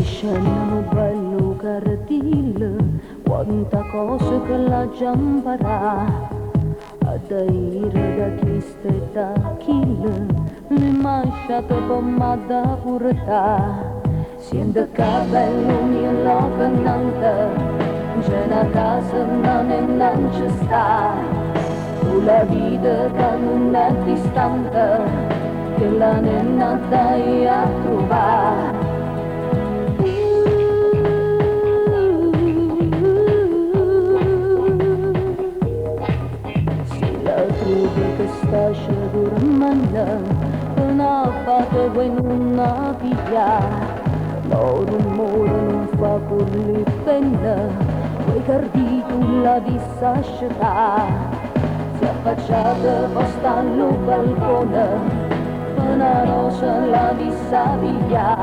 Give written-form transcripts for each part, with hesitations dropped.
Scendano bello cardile, quanta cosa che la già imparà, a dire da chi e da chi, le masciate pomata purtà, siente capello mio locanante, c'è una casa non ci sta, tu la vita che non è distante, che la nenna dai a trovare. Che sta dormendo, non ha fatto voi non ha pigliato, no rumore non fa curli penna, quei carditi la disascetà, si è affacciata posta al balcone, una rosa la disaviglia,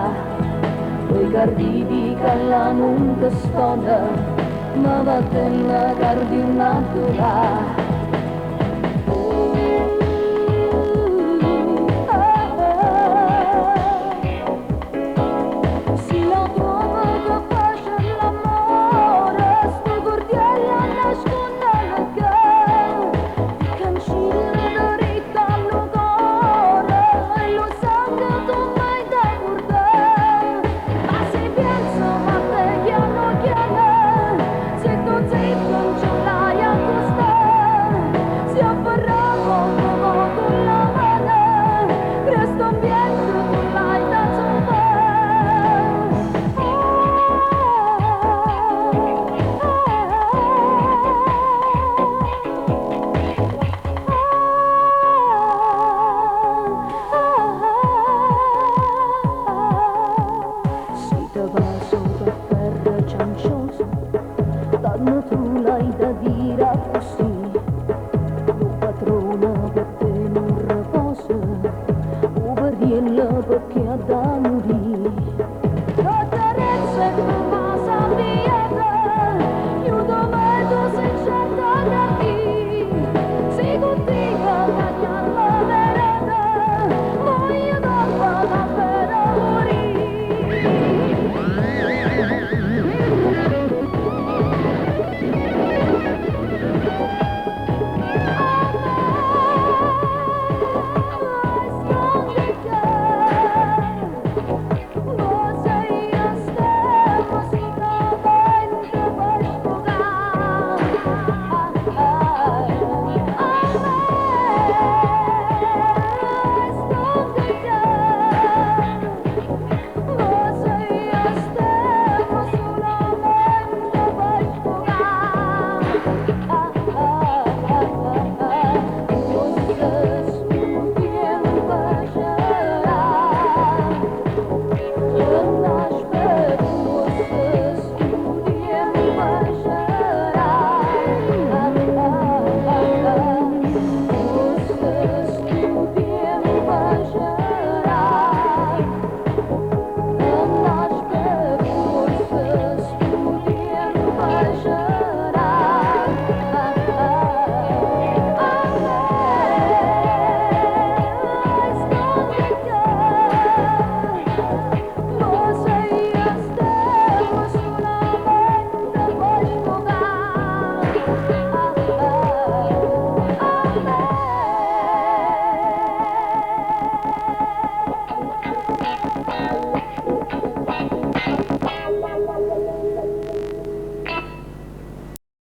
quei carditi che la non stona, ma vattene la cardinatura. Danno tu